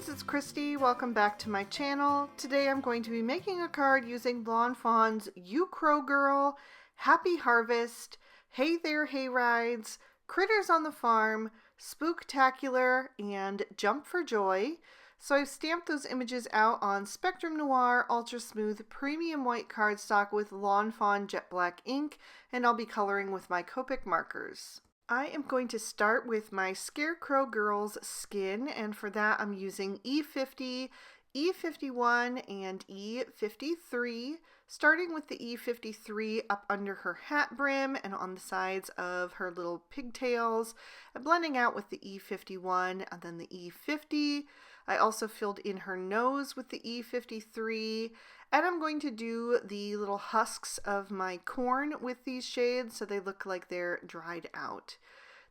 friends, it's Christy. Welcome back to my channel. Today I'm going to be making a card using Lawn Fawn's You Crow Girl, Happy Harvest, Hey There Hay Rides, Critters on the Farm, Spooktacular, and Jump for Joy. So I've stamped those images out on Spectrum Noir Ultra Smooth Premium White cardstock with Lawn Fawn Jet Black ink, and I'll be coloring with my Copic markers. I am going to start with my Scarecrow Girl's skin, and for that I'm using E50, E51, and E53, starting with the E53 up under her hat brim and on the sides of her little pigtails, and blending out with the E51 and then the E50. I also filled in her nose with the E53, and I'm going to do the little husks of my corn with these shades so they look like they're dried out.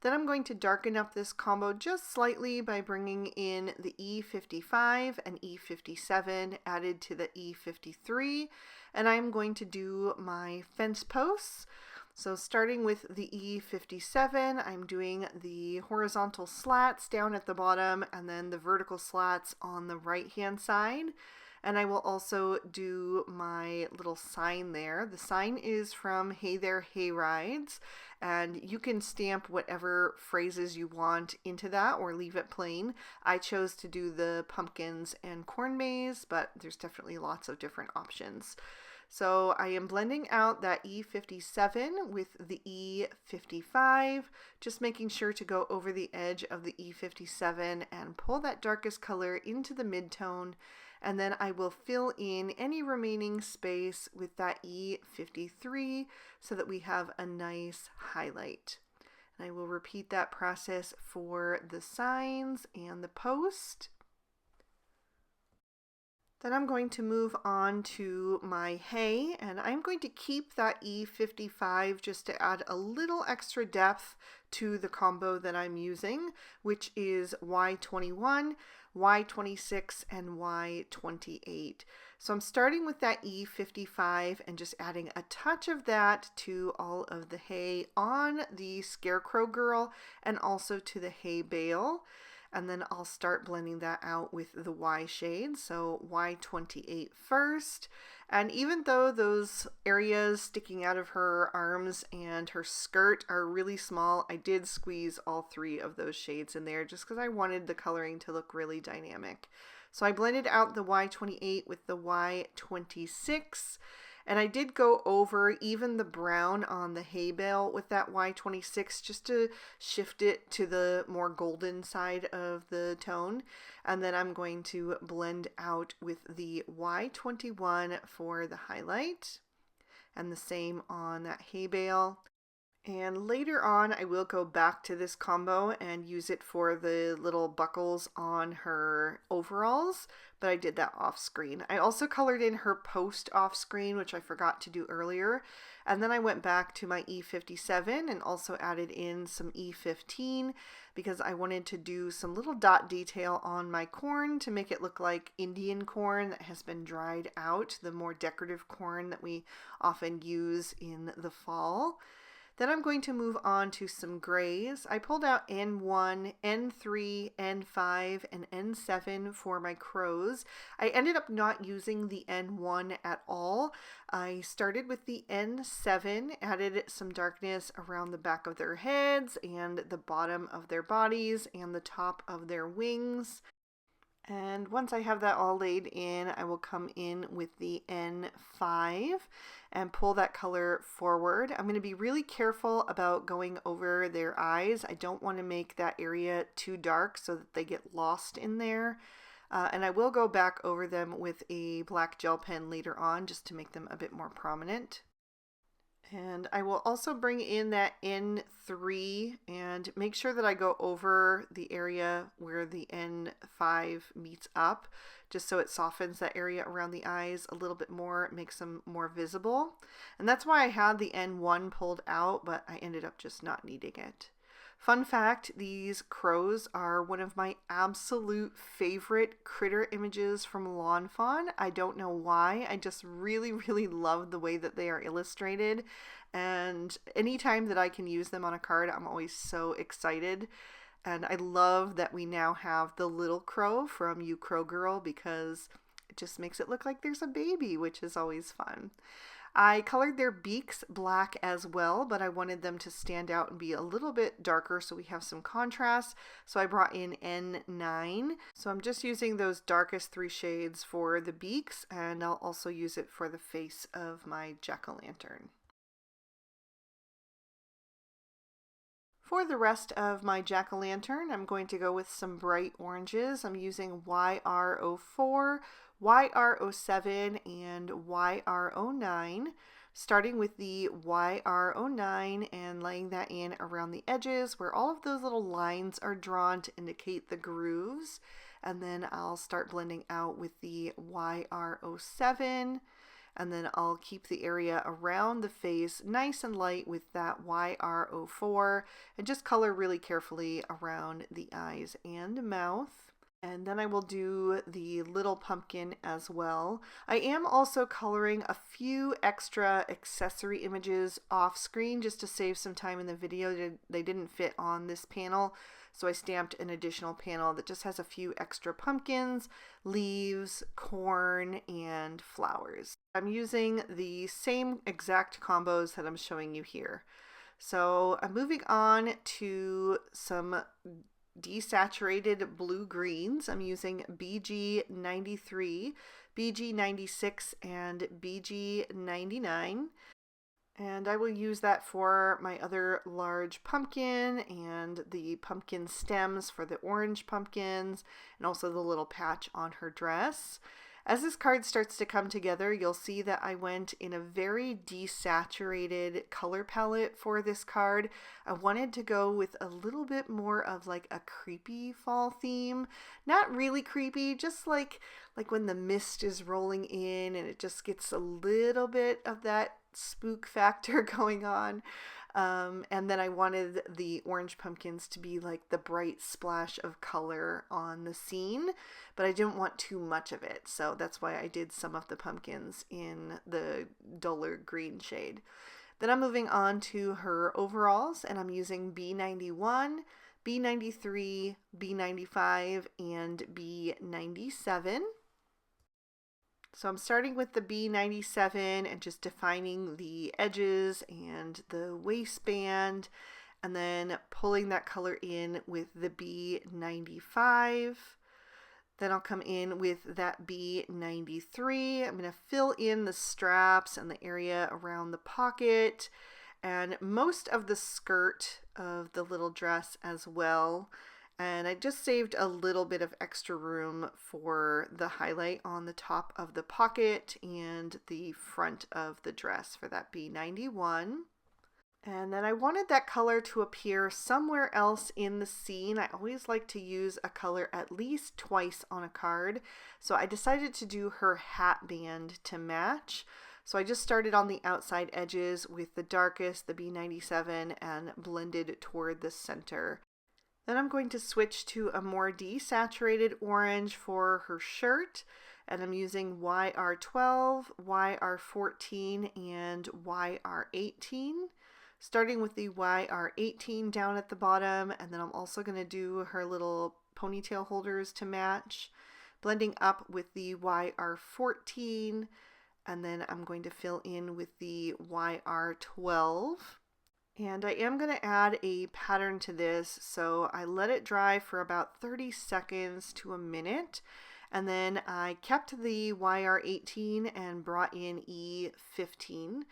Then I'm going to darken up this combo just slightly by bringing in the E55 and E57 added to the E53, and I'm going to do my fence posts. So starting with the E57, I'm doing the horizontal slats down at the bottom and then the vertical slats on the right hand side. And I will also do my little sign there. The sign is from Hey There Hay Rides, and you can stamp whatever phrases you want into that or leave it plain. I chose to do the pumpkins and corn maze, but there's definitely lots of different options. So I am blending out that E57 with the E55, just making sure to go over the edge of the E57 and pull that darkest color into the mid-tone, and then I will fill in any remaining space with that E53 so that we have a nice highlight. And I will repeat that process for the signs and the post. Then I'm going to move on to my hay, and I'm going to keep that E55 just to add a little extra depth to the combo that I'm using, which is Y21, Y26, and Y28. So I'm starting with that E55 and just adding a touch of that to all of the hay on the Scarecrow Girl and also to the hay bale. And then I'll start blending that out with the Y shade, so Y28 first. And even though those areas sticking out of her arms and her skirt are really small, I did squeeze all three of those shades in there just because I wanted the coloring to look really dynamic. So I blended out the Y28 with the Y26. And I did go over even the brown on the hay bale with that Y26 just to shift it to the more golden side of the tone. And then I'm going to blend out with the Y21 for the highlight. And the same on that hay bale. And later on, I will go back to this combo and use it for the little buckles on her overalls, but I did that off screen. I also colored in her post off screen, which I forgot to do earlier. And then I went back to my E57 and also added in some E15 because I wanted to do some little dot detail on my corn to make it look like Indian corn that has been dried out, the more decorative corn that we often use in the fall. Then I'm going to move on to some grays. I pulled out N1, N3, N5, and N7 for my crows. I ended up not using the N1 at all. I started with the N7, added some darkness around the back of their heads and the bottom of their bodies and the top of their wings. And once I have that all laid in, I will come in with the N5 and pull that color forward. I'm going to be really careful about going over their eyes. I don't want to make that area too dark so that they get lost in there. And I will go back over them with a black gel pen later on just to make them a bit more prominent. And I will also bring in that N3 and make sure that I go over the area where the N5 meets up, just so it softens that area around the eyes a little bit more, makes them more visible. And that's why I had the N1 pulled out, but I ended up just not needing it. Fun fact, these crows are one of my absolute favorite critter images from Lawn Fawn. I don't know why. I just really, really love the way that they are illustrated. And anytime that I can use them on a card, I'm always so excited. And I love that we now have the little crow from You Crow Girl because it just makes it look like there's a baby, which is always fun. I colored their beaks black as well, but I wanted them to stand out and be a little bit darker so we have some contrast. So I brought in N9. So I'm just using those darkest 3 shades for the beaks, and I'll also use it for the face of my jack-o'-lantern. For the rest of my jack-o'-lantern, I'm going to go with some bright oranges. I'm using YR04, YR07, and YR09, starting with the YR09 and laying that in around the edges where all of those little lines are drawn to indicate the grooves. And then I'll start blending out with the YR07. And then I'll keep the area around the face nice and light with that YR04 and just color really carefully around the eyes and mouth. And then I will do the little pumpkin as well. I am also coloring a few extra accessory images off screen just to save some time in the video. They didn't fit on this panel, so I stamped an additional panel that just has a few extra pumpkins, leaves, corn, and flowers. I'm using the same exact combos that I'm showing you here. So I'm moving on to some desaturated blue greens. I'm using BG93, BG96, and BG99. And I will use that for my other large pumpkin and the pumpkin stems for the orange pumpkins and also the little patch on her dress. As this card starts to come together, you'll see that I went in a very desaturated color palette for this card. I wanted to go with a little bit more of like a creepy fall theme. Not really creepy, just like when the mist is rolling in and it just gets a little bit of that spook factor going on. And then I wanted the orange pumpkins to be like the bright splash of color on the scene, but I didn't want too much of it. So that's why I did some of the pumpkins in the duller green shade. Then I'm moving on to her overalls, and I'm using B91, B93, B95, and B97. So I'm starting with the B97 and just defining the edges and the waistband, and then pulling that color in with the B95. Then I'll come in with that B93. I'm going to fill in the straps and the area around the pocket and most of the skirt of the little dress as well. And I just saved a little bit of extra room for the highlight on the top of the pocket and the front of the dress for that B91. And then I wanted that color to appear somewhere else in the scene. I always like to use a color at least twice on a card. So I decided to do her hat band to match. So I just started on the outside edges with the darkest, the B97, and blended toward the center. Then I'm going to switch to a more desaturated orange for her shirt, and I'm using YR12, YR14, and YR18. Starting with the YR18 down at the bottom, and then I'm also going to do her little ponytail holders to match, blending up with the YR14, and then I'm going to fill in with the YR12. And I am going to add a pattern to this, so I let it dry for about 30 seconds to a minute, and then I kept the YR18 and brought in E15.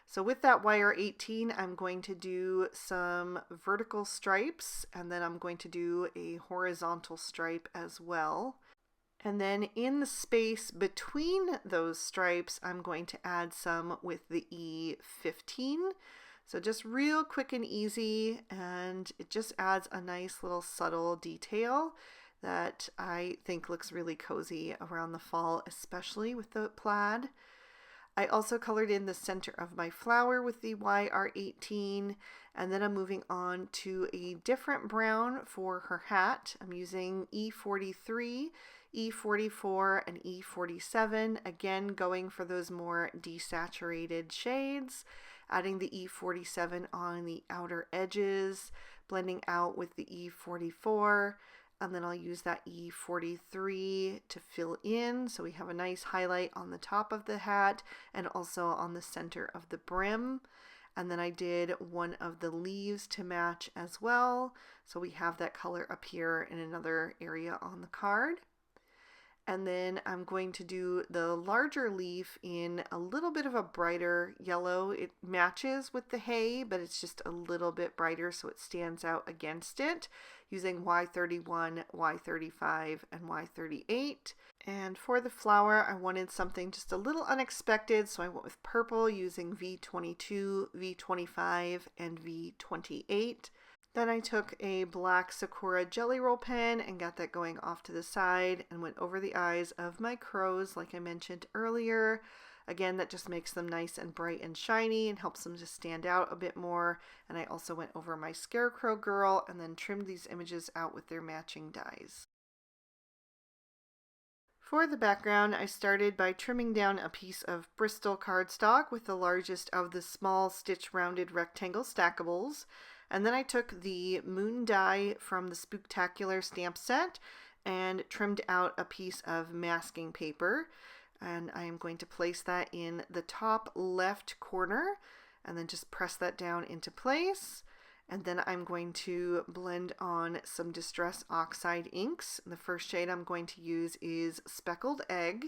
So with that YR18, I'm going to do some vertical stripes, and then I'm going to do a horizontal stripe as well. And then in the space between those stripes, I'm going to add some with the E15. So just real quick and easy, and it just adds a nice little subtle detail that I think looks really cozy around the fall, especially with the plaid. I also colored in the center of my flower with the YR18, and then I'm moving on to a different brown for her hat. I'm using E43, E44, and E47, again going for those more desaturated shades. Adding the E47 on the outer edges, blending out with the E44, and then I'll use that E43 to fill in so we have a nice highlight on the top of the hat and also on the center of the brim. And then I did one of the leaves to match as well, so we have that color up here in another area on the card. And then I'm going to do the larger leaf in a little bit of a brighter yellow. It matches with the hay, but it's just a little bit brighter so it stands out against it, using Y31, Y35, and Y38. And for the flower, I wanted something just a little unexpected, so I went with purple using V22, V25, and V28. Then I took a black Sakura Jelly Roll pen and got that going off to the side and went over the eyes of my crows like I mentioned earlier. Again, that just makes them nice and bright and shiny and helps them to stand out a bit more. And I also went over my Scarecrow girl and then trimmed these images out with their matching dies. For the background, I started by trimming down a piece of Bristol cardstock with the largest of the small stitch rounded rectangle stackables. And then I took the moon die from the Spooktacular stamp set and trimmed out a piece of masking paper. And I am going to place that in the top left corner and then just press that down into place. And then I'm going to blend on some Distress Oxide inks. The first shade I'm going to use is Speckled Egg.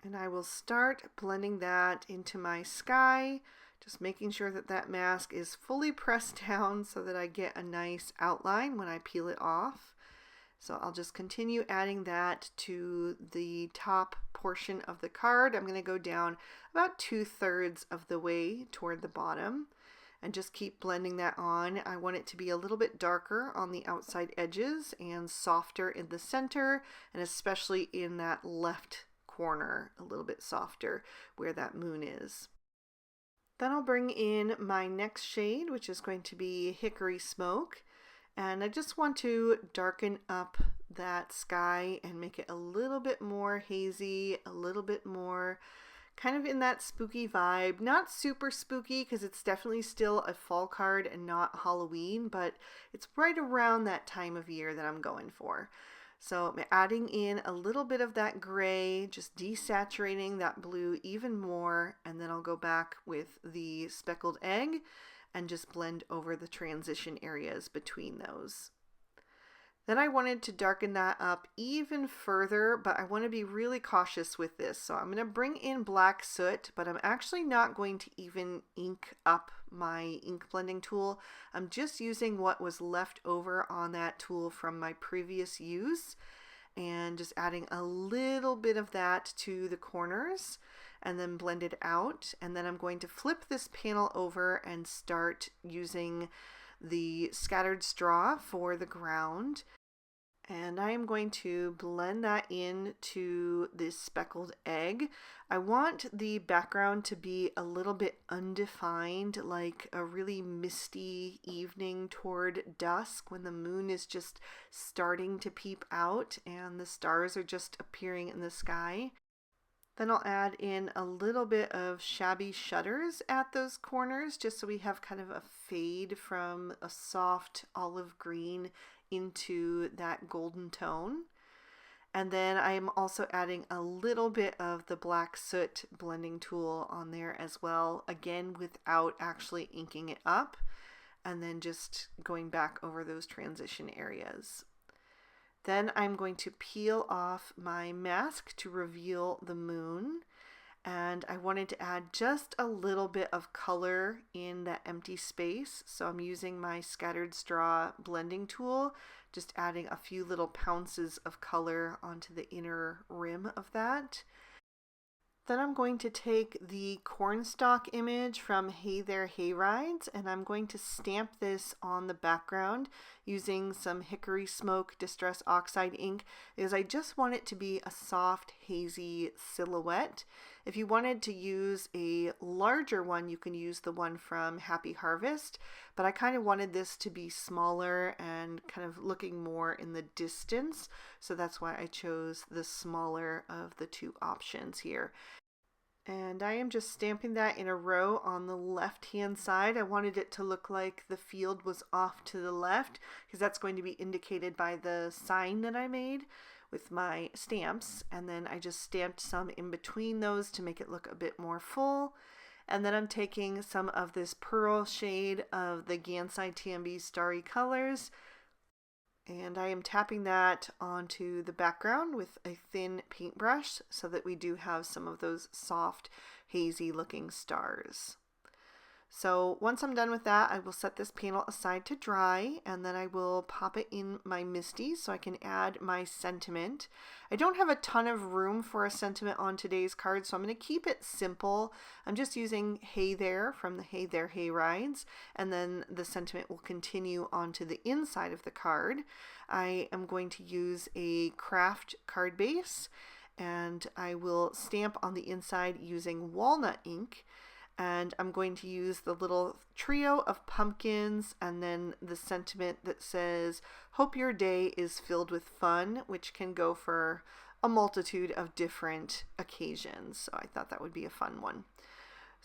And I will start blending that into my sky, just making sure that that mask is fully pressed down so that I get a nice outline when I peel it off. So I'll just continue adding that to the top portion of the card. I'm going to go down about 2/3 of the way toward the bottom and just keep blending that on. I want it to be a little bit darker on the outside edges and softer in the center, and especially in that left corner, a little bit softer where that moon is. Then I'll bring in my next shade, which is going to be Hickory Smoke. And I just want to darken up that sky and make it a little bit more hazy, a little bit more kind of in that spooky vibe. Not super spooky because it's definitely still a fall card and not Halloween, but it's right around that time of year that I'm going for. So I'm adding in a little bit of that gray, just desaturating that blue even more, and then I'll go back with the Speckled Egg and just blend over the transition areas between those. Then I wanted to darken that up even further, but I want to be really cautious with this. So I'm going to bring in black soot, but I'm actually not going to even ink up my ink blending tool. I'm just using what was left over on that tool from my previous use and just adding a little bit of that to the corners and then blend it out. And then I'm going to flip this panel over and start using the scattered straw for the ground. And I am going to blend that into this Speckled Egg. I want the background to be a little bit undefined, like a really misty evening toward dusk when the moon is just starting to peep out and the stars are just appearing in the sky. Then I'll add in a little bit of Shabby shutters at those corners just so we have kind of a fade from a soft olive green into that golden tone. And then I'm also adding a little bit of the black soot blending tool on there as well, again without actually inking it up, and then just going back over those transition areas. Then I'm going to peel off my mask to reveal the moon, and I wanted to add just a little bit of color in that empty space, so I'm using my scattered straw blending tool, just adding a few little pounces of color onto the inner rim of that. Then I'm going to take the cornstalk image from Hey There Hayrides, and I'm going to stamp this on the background using some Hickory Smoke Distress Oxide ink because I just want it to be a soft, hazy silhouette. If you wanted to use a larger one, you can use the one from Happy Harvest, but I kind of wanted this to be smaller and kind of looking more in the distance, so that's why I chose the smaller of the two options here. And I am just stamping that in a row on the left hand side. I wanted it to look like the field was off to the left because that's going to be indicated by the sign that I made with my stamps. And then I just stamped some in between those to make it look a bit more full. And then I'm taking some of this pearl shade of the Gansai TMB Starry Colors, and I am tapping that onto the background with a thin paintbrush so that we do have some of those soft, hazy looking stars. So once I'm done with that, I will set this panel aside to dry, and then I will pop it in my MISTI so I can add my sentiment. I don't have a ton of room for a sentiment on today's card, so I'm going to keep it simple. I'm just using Hey There from the Hey There Hay Rides, and then the sentiment will continue onto the inside of the card. I am going to use a craft card base, and I will stamp on the inside using walnut ink. And I'm going to use the little trio of pumpkins and then the sentiment that says, "Hope your day is filled with fun," which can go for a multitude of different occasions. So I thought that would be a fun one.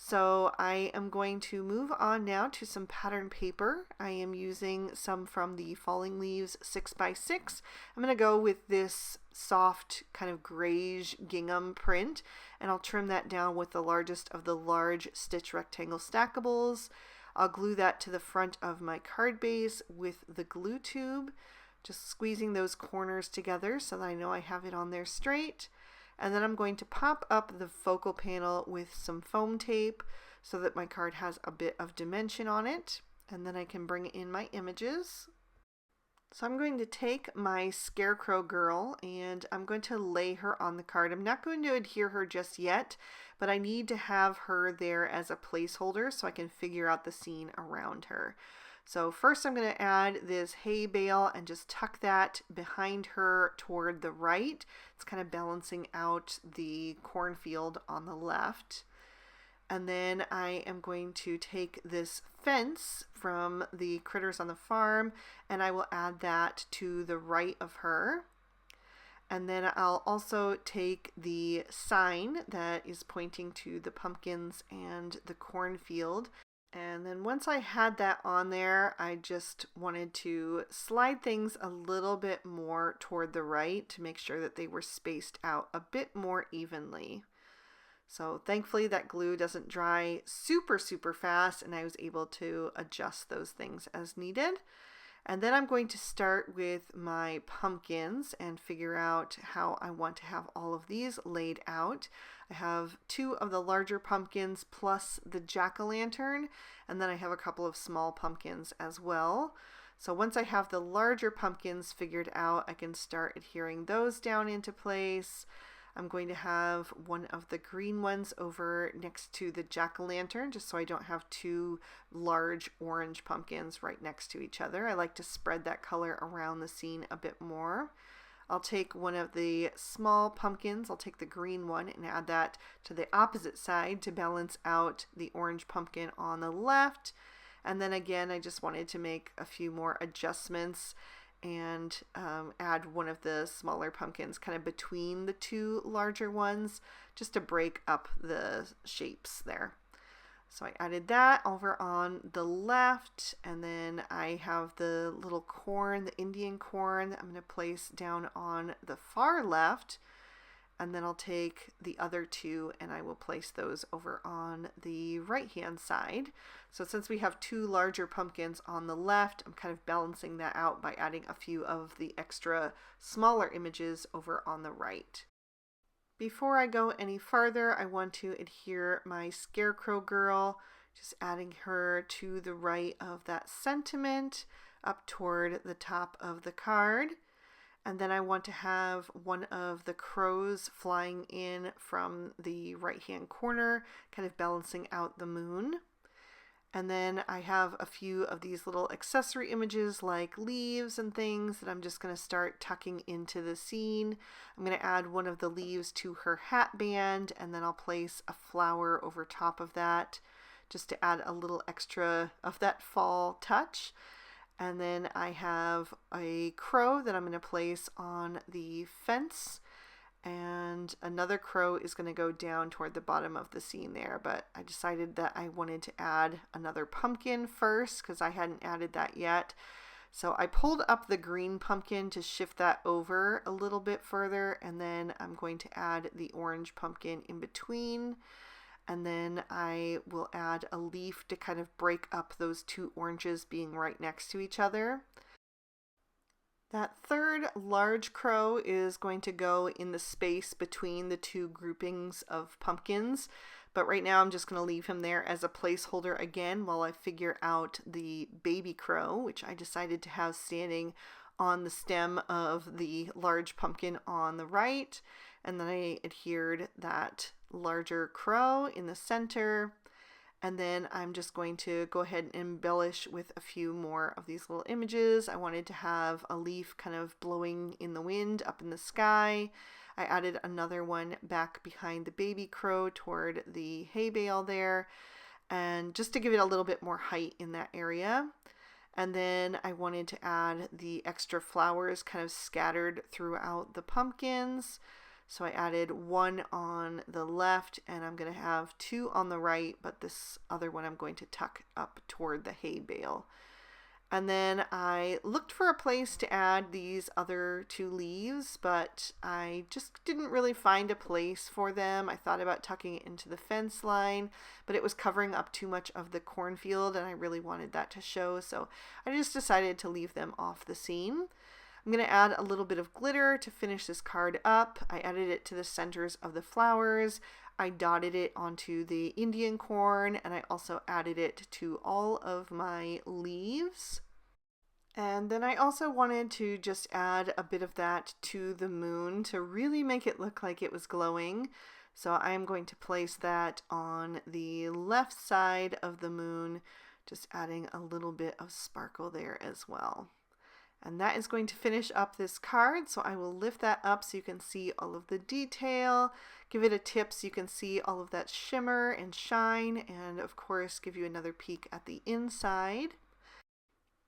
So I am going to move on now to some pattern paper. I am using some from the Falling Leaves 6x6. I'm going to go with this soft kind of grayish gingham print, and I'll trim that down with the largest of the large stitch rectangle stackables. I'll glue that to the front of my card base with the glue tube, just squeezing those corners together so that I know I have it on there straight. And then I'm going to pop up the focal panel with some foam tape so that my card has a bit of dimension on it. And then I can bring in my images. So I'm going to take my Scarecrow girl and I'm going to lay her on the card. I'm not going to adhere her just yet, but I need to have her there as a placeholder so I can figure out the scene around her. So first I'm going to add this hay bale and just tuck that behind her toward the right. It's kind of balancing out the cornfield on the left. And then I am going to take this fence from the Critters on the Farm and I will add that to the right of her. And then I'll also take the sign that is pointing to the pumpkins and the cornfield. And then once I had that on there, I just wanted to slide things a little bit more toward the right to make sure that they were spaced out a bit more evenly. So thankfully that glue doesn't dry super fast, and I was able to adjust those things as needed. And then I'm going to start with my pumpkins and figure out how I want to have all of these laid out. I have 2 of the larger pumpkins plus the jack-o'-lantern, and then I have a couple of small pumpkins as well. So once I have the larger pumpkins figured out, I can start adhering those down into place. I'm going to have one of the green ones over next to the jack-o'-lantern just so I don't have 2 large orange pumpkins right next to each other. I like to spread that color around the scene a bit more. I'll take one of the small pumpkins, I'll take the green one and add that to the opposite side to balance out the orange pumpkin on the left. And then again, I just wanted to make a few more adjustments and add one of the smaller pumpkins kind of between the 2 larger ones just to break up the shapes there. So I added that over on the left, and then I have the little corn, the Indian corn, that I'm going to place down on the far left, and then I'll take the other 2 and I will place those over on the right hand side. So since we have 2 larger pumpkins on the left, I'm kind of balancing that out by adding a few of the extra smaller images over on the right. Before I go any farther, I want to adhere my Scarecrow girl, just adding her to the right of that sentiment up toward the top of the card. And then I want to have one of the crows flying in from the right hand corner, kind of balancing out the moon. And then I have a few of these little accessory images like leaves and things that I'm just going to start tucking into the scene. I'm going to add one of the leaves to her hat band, and then I'll place a flower over top of that just to add a little extra of that fall touch. And then I have a crow that I'm going to place on the fence. and another crow is going to go down toward the bottom of the scene there, but I decided that I wanted to add another pumpkin first because I hadn't added that yet. So I pulled up the green pumpkin to shift that over a little bit further, and then I'm going to add the orange pumpkin in between, and then I will add a leaf to kind of break up those two oranges being right next to each other. That third large crow is going to go in the space between the two groupings of pumpkins, but right now I'm just going to leave him there as a placeholder again while I figure out the baby crow, which I decided to have standing on the stem of the large pumpkin on the right, and then I adhered that larger crow in the center. And then I'm just going to go ahead and embellish with a few more of these little images. I wanted to have a leaf kind of blowing in the wind up in the sky. I added another one back behind the baby crow toward the hay bale there, and just to give it a little bit more height in that area. And then I wanted to add the extra flowers kind of scattered throughout the pumpkins. So I added one on the left, and I'm going to have two on the right, but this other one I'm going to tuck up toward the hay bale. And then I looked for a place to add these other two leaves, but I just didn't really find a place for them. I thought about tucking it into the fence line, but it was covering up too much of the cornfield, and I really wanted that to show, so I just decided to leave them off the scene. I'm going to add a little bit of glitter to finish this card up. I added it to the centers of the flowers. I dotted it onto the Indian corn, and I also added it to all of my leaves. And then I also wanted to just add a bit of that to the moon to really make it look like it was glowing. So I am going to place that on the left side of the moon, just adding a little bit of sparkle there as well. And that is going to finish up this card, so I will lift that up so you can see all of the detail, give it a tip so you can see all of that shimmer and shine, and of course give you another peek at the inside.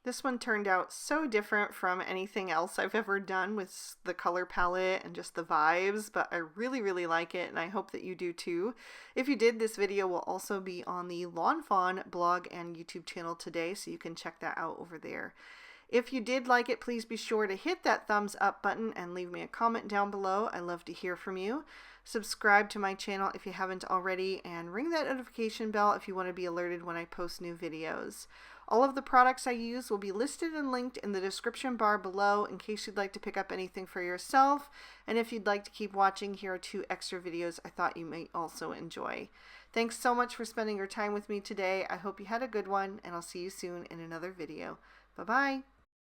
This one turned out so different from anything else I've ever done with the color palette and just the vibes, but I really, really like it, and I hope that you do too. If you did, this video will also be on the Lawn Fawn blog and YouTube channel today, so you can check that out over there. If you did like it, please be sure to hit that thumbs up button and leave me a comment down below. I love to hear from you. Subscribe to my channel if you haven't already, and ring that notification bell if you want to be alerted when I post new videos. All of the products I use will be listed and linked in the description bar below in case you'd like to pick up anything for yourself. And if you'd like to keep watching, here are 2 extra videos I thought you might also enjoy. Thanks so much for spending your time with me today. I hope you had a good one, and I'll see you soon in another video. Bye-bye.